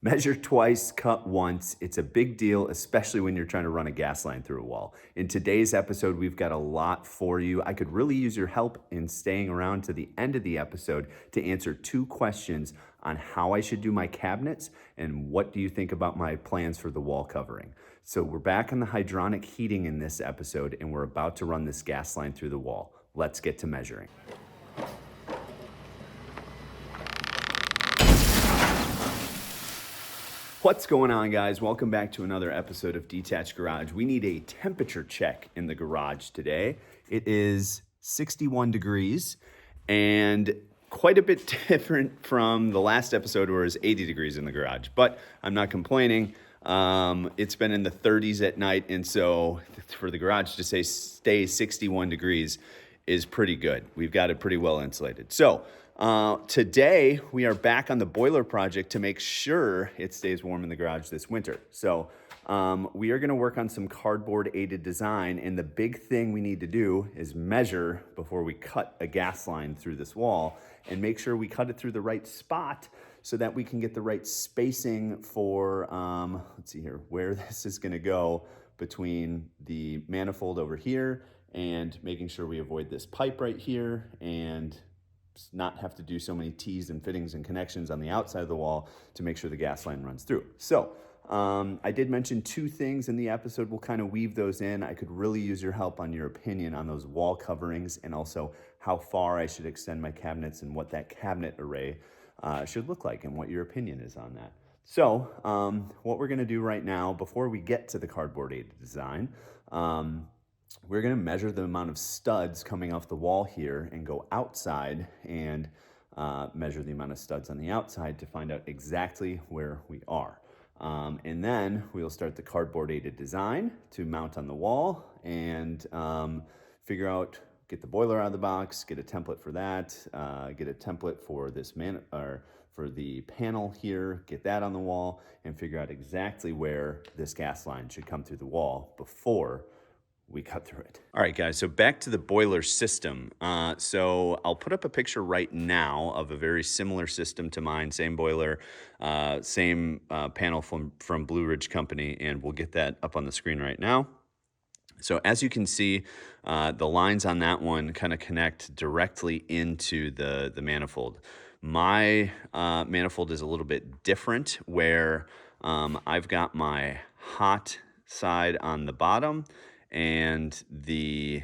Measure twice, cut once. It's a big deal, especially when you're trying to run a gas line through a wall. In today's episode, we've got a lot for you. I could really use your help in staying around to the end of the episode to answer 2 questions on how I should do my cabinets and what do you think about my plans for the wall covering. So we're back on the hydronic heating in this episode, and we're about to run this gas line through the wall. Let's get to measuring. What's going on, guys? Welcome back to another episode of Detached Garage. We need a temperature check in the garage today. It is 61 degrees and quite a bit different from the last episode where it was 80 degrees in the garage, but I'm not complaining. It's been in the 30s at night, and so for the garage to stay 61 degrees is pretty good. We've got it pretty well insulated. So today we are back on the boiler project to make sure it stays warm in the garage this winter. So we are going to work on some cardboard aided design, and the big thing we need to do is measure before we cut a gas line through this wall and make sure we cut it through the right spot so that we can get the right spacing for, let's see here, where this is going to go between the manifold over here and making sure we avoid this pipe right here and not have to do so many T's and fittings and connections on the outside of the wall to make sure the gas line runs through. So I did mention 2 things in the episode. We'll kind of weave those in. I could really use your help on your opinion on those wall coverings and also how far I should extend my cabinets and what that cabinet array should look like and what your opinion is on that. So what we're going to do right now, before we get to the cardboard aided design, we're going to measure the amount of studs coming off the wall here and go outside and measure the amount of studs on the outside to find out exactly where we are. And then we'll start the cardboard aided design to mount on the wall and figure out, get the boiler out of the box, get a template for that, get a template for this for the panel here, get that on the wall, and figure out exactly where this gas line should come through the wall before we cut through it. All right, guys, so back to the boiler system. So I'll put up a picture right now of a very similar system to mine, same boiler, same panel from Blue Ridge Company, and we'll get that up on the screen right now. So as you can see, the lines on that one kind of connect directly into the manifold. My manifold is a little bit different where I've got my hot side on the bottom and the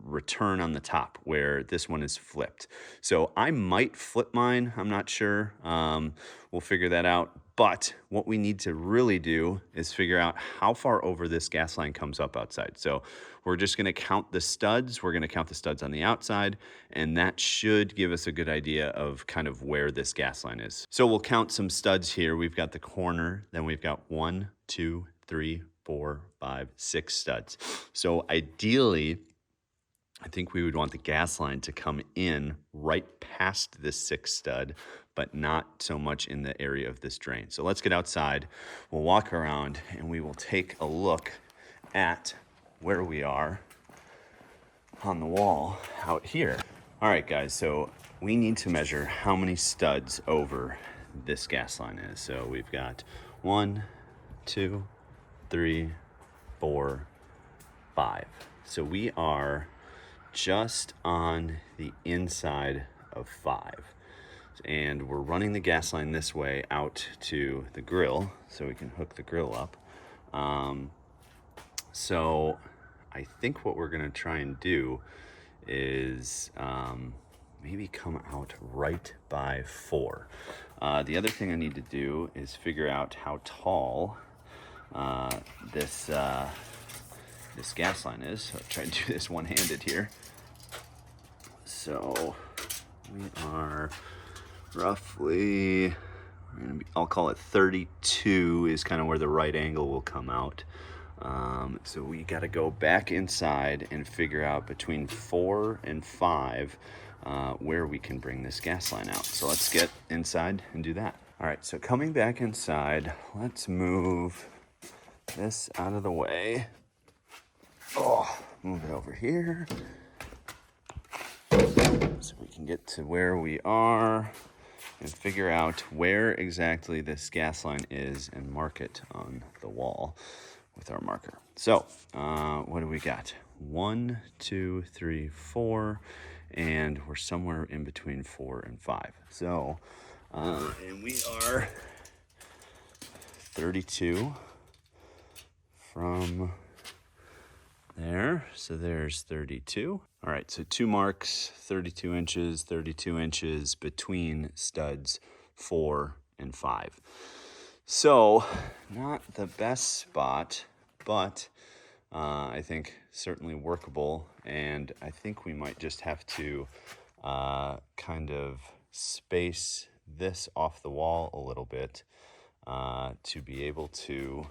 return on the top, where this one is flipped. So I might flip mine, I'm not sure. We'll figure that out. But what we need to really do is figure out how far over this gas line comes up outside. So we're just gonna count the studs. We're gonna count the studs on the outside, and that should give us a good idea of kind of where this gas line is. So we'll count some studs here. We've got the corner, then we've got 1, 2, 3, 4, 5, 6 studs. So ideally, I think we would want the gas line to come in right past this 6 stud, but not so much in the area of this drain. So let's get outside, we'll walk around, and we will take a look at where we are on the wall out here. All right, guys, so we need to measure how many studs over this gas line is. So we've got 1, 2, 3, 4, 5. So we are just on the inside of 5. And we're running the gas line this way out to the grill so we can hook the grill up. So I think what we're gonna try and do is maybe come out right by 4. The other thing I need to do is figure out how tall this gas line is. So I'll try and do this one-handed here. So we are roughly, I'll call it 32 is kind of where the right angle will come out. So we got to go back inside and figure out between 4 and 5 where we can bring this gas line out. So let's get inside and do that. All right, so coming back inside, let's move this out of the way. Oh, move it over here so we can get to where we are. and figure out where exactly this gas line is and mark it on the wall with our marker. So what do we got? 1, 2, 3, 4, and we're somewhere in between 4 and 5. So, and we are 32 from there. So there's 32. All right, so 2 marks, 32 inches between studs 4 and 5. So not the best spot, but I think certainly workable, and I think we might just have to kind of space this off the wall a little bit to be able to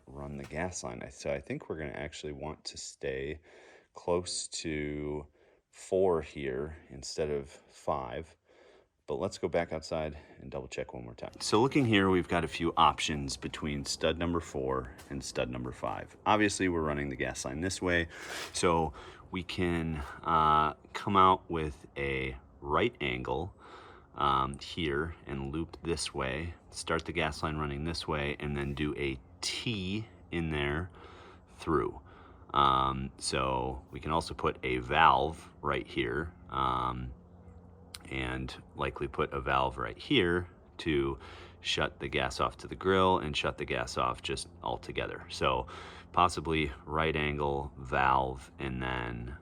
run the gas line. So I think we're going to actually want to stay close to 4 here instead of 5. But let's go back outside and double check one more time. So looking here, we've got a few options between stud number 4 and stud number 5. Obviously, we're running the gas line this way, so we can come out with a right angle here and loop this way, start the gas line running this way, and then do a T in there through. So we can also put a valve right here, and likely put a valve right here to shut the gas off to the grill and shut the gas off just altogether. So possibly right angle valve, and then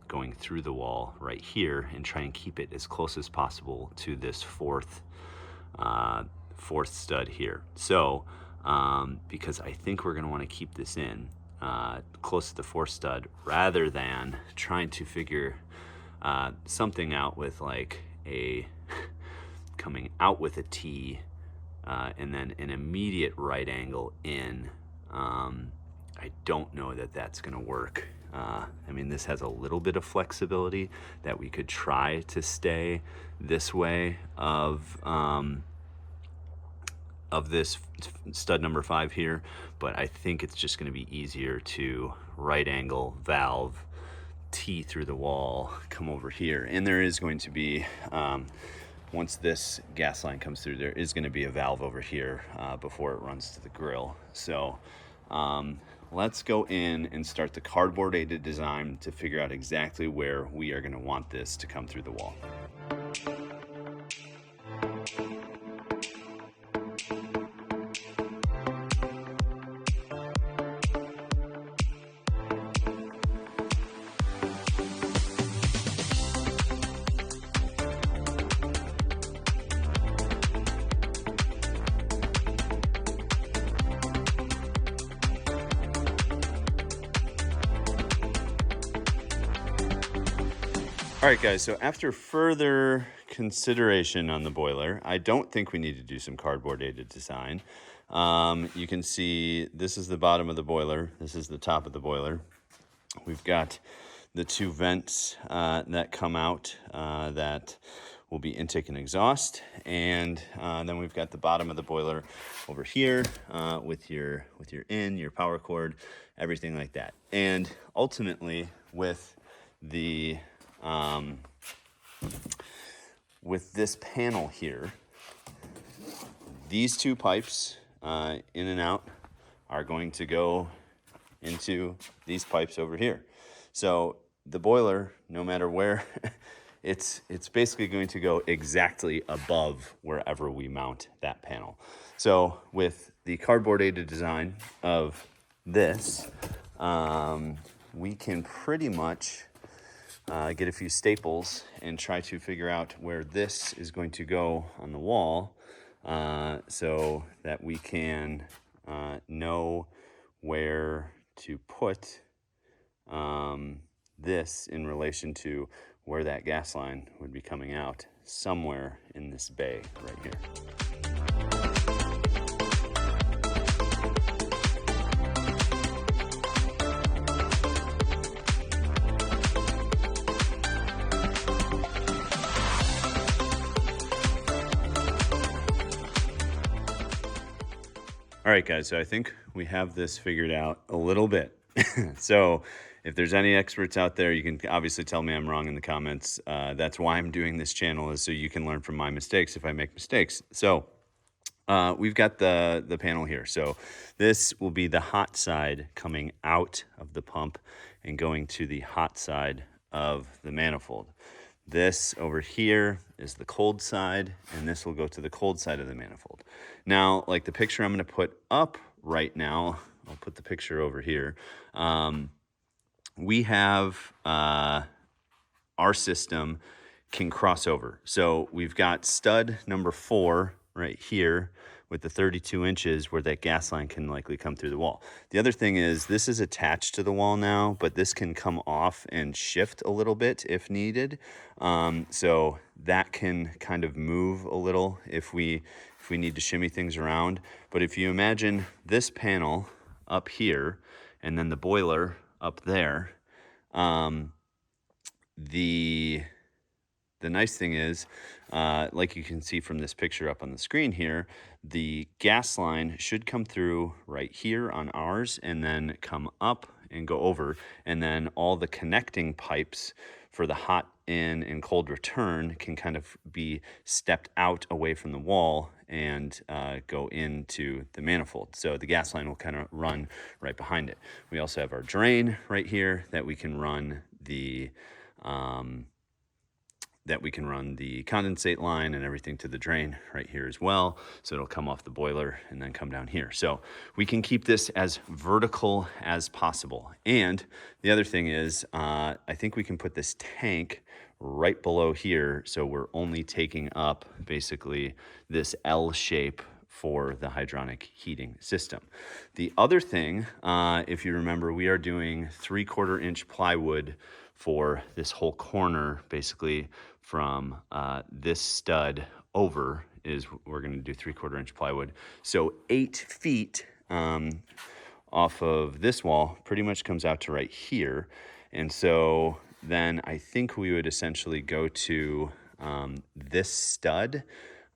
going through the wall right here, and try and keep it as close as possible to this fourth stud here. So because I think we're going to want to keep this in close to the 4th stud, rather than trying to figure something out with like a coming out with a T and then an immediate right angle in. I don't know that that's going to work. I mean, this has a little bit of flexibility that we could try to stay this way of this stud number 5 here, but I think it's just going to be easier to right angle valve, T through the wall, come over here. And there is going to be, once this gas line comes through, there is going to be a valve over here before it runs to the grill. So let's go in and start the cardboard aided design to figure out exactly where we are going to want this to come through the wall. All right, guys, so after further consideration on the boiler, I don't think we need to do some cardboard aided design. You can see this is the bottom of the boiler. This is the top of the boiler. We've got the 2 vents that come out that will be intake and exhaust. And then we've got the bottom of the boiler over here with your your power cord, everything like that. And ultimately with the with this panel here, these 2 pipes in and out are going to go into these pipes over here. So the boiler, no matter where, it's basically going to go exactly above wherever we mount that panel. So with the cardboard aided design of this, we can pretty much get a few staples and try to figure out where this is going to go on the wall so that we can know where to put this in relation to where that gas line would be coming out, somewhere in this bay right here. All right, guys, so I think we have this figured out a little bit. So if there's any experts out there, you can obviously tell me I'm wrong in the comments. That's why I'm doing this channel, is so you can learn from my mistakes if I make mistakes. So we've got the panel here. So this will be the hot side coming out of the pump and going to the hot side of the manifold. This over here is the cold side, and this will go to the cold side of the manifold. Now, like the picture I'm going to put up right now, I'll put the picture over here. We have our system can cross over. So we've got stud number 4 right here with the 32 inches where that gas line can likely come through the wall. The other thing is this is attached to the wall now, but this can come off and shift a little bit if needed. So that can kind of move a little if we need to shimmy things around. But if you imagine this panel up here and then the boiler up there, the nice thing is, like you can see from this picture up on the screen here, the gas line should come through right here on ours and then come up and go over. And then all the connecting pipes for the hot in and cold return can kind of be stepped out away from the wall and go into the manifold. So the gas line will kind of run right behind it. We also have our drain right here that we can run the condensate line and everything to the drain right here as well. So it'll come off the boiler and then come down here. So we can keep this as vertical as possible. And the other thing is, I think we can put this tank right below here. So we're only taking up basically this L shape for the hydronic heating system. The other thing, if you remember, we are doing 3/4 inch plywood for this whole corner, basically from this stud over is we're going to do 3/4 inch plywood. So 8 feet off of this wall pretty much comes out to right here. And so then I think we would essentially go to this stud.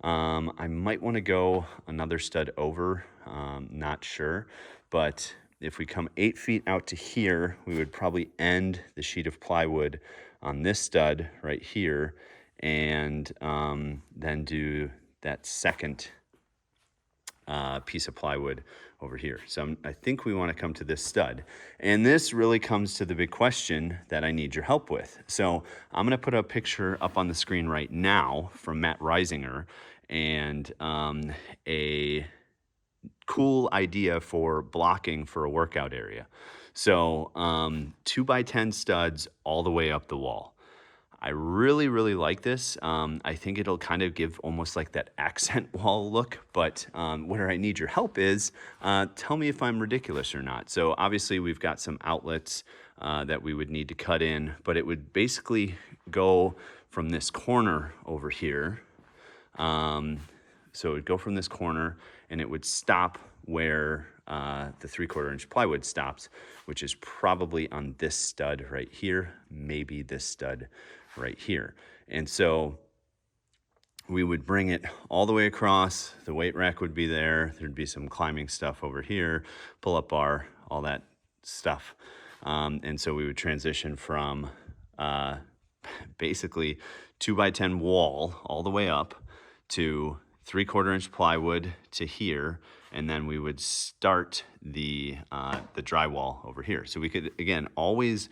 I might want to go another stud over, not sure, but if we come 8 feet out to here, we would probably end the sheet of plywood on this stud right here, and then do that second piece of plywood over here. So I think we want to come to this stud. And this really comes to the big question that I need your help with. So I'm going to put a picture up on the screen right now from Matt Reisinger, and a cool idea for blocking for a workout area. So 2x10 studs all the way up the wall. I really, really like this. I think it'll kind of give almost like that accent wall look, but where I need your help is, tell me if I'm ridiculous or not. So obviously we've got some outlets that we would need to cut in, but it would basically go from this corner over here. So it would go from this corner and it would stop where the 3/4 inch plywood stops, which is probably on this stud right here, maybe this stud right here. And so we would bring it all the way across. The weight rack would be there. There'd be some climbing stuff over here, pull-up bar, all that stuff. And so we would transition from basically 2x10 wall all the way up to 3/4 inch plywood to here, and then we would start the drywall over here. So we could, again, always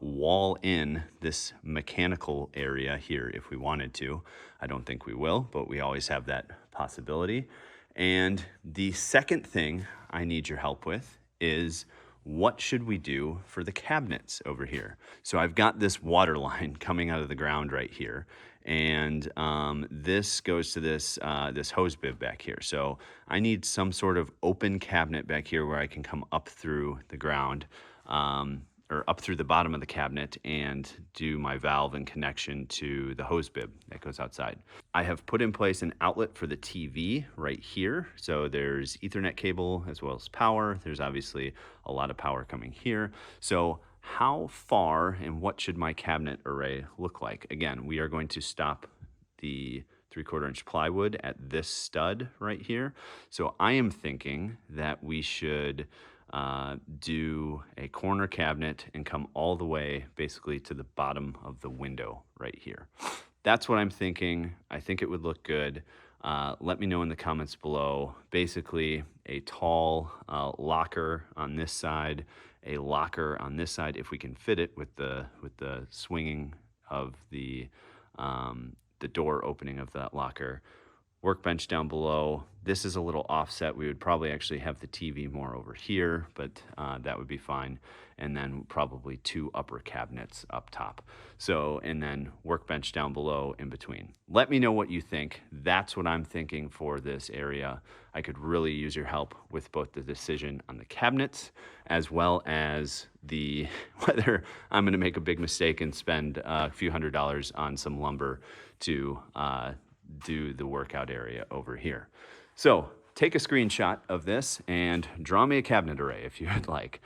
wall in this mechanical area here if we wanted to. I don't think we will, but we always have that possibility. And the second thing I need your help with is, what should we do for the cabinets over here? So I've got this water line coming out of the ground right here, and this goes to this this hose bib back here. So I need some sort of open cabinet back here where I can come up through the ground, or up through the bottom of the cabinet and do my valve and connection to the hose bib that goes outside. I have put in place an outlet for the TV right here. So there's Ethernet cable as well as power. There's obviously a lot of power coming here. So how far and what should my cabinet array look like? Again, we are going to stop the 3/4 inch plywood at this stud right here. So I am thinking that we should do a corner cabinet and come all the way basically to the bottom of the window right here. That's what I'm thinking. I think it would look good. Let me know in the comments below. Basically, a tall locker on this side, a locker on this side, if we can fit it with the swinging of the door opening of that locker. Workbench down below. This is a little offset. We would probably actually have the TV more over here, but that would be fine. And then probably 2 upper cabinets up top. So, and then workbench down below in between. Let me know what you think. That's what I'm thinking for this area. I could really use your help with both the decision on the cabinets as well as the whether I'm going to make a big mistake and spend a few $100s on some lumber to do the workout area over here. So take a screenshot of this and draw me a cabinet array if you would like.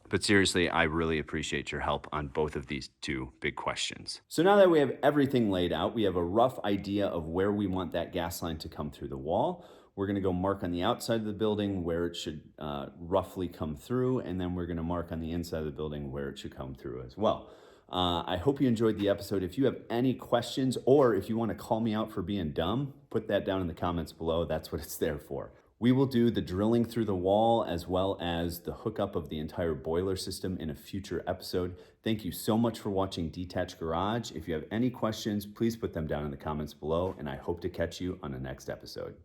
But seriously, I really appreciate your help on both of these 2 big questions. So now that we have everything laid out, we have a rough idea of where we want that gas line to come through the wall. We're gonna go mark on the outside of the building where it should roughly come through, and then we're gonna mark on the inside of the building where it should come through as well. I hope you enjoyed the episode. If you have any questions or if you want to call me out for being dumb, put that down in the comments below. That's what it's there for. We will do the drilling through the wall as well as the hookup of the entire boiler system in a future episode. Thank you so much for watching Detached Garage. If you have any questions, please put them down in the comments below, and I hope to catch you on the next episode.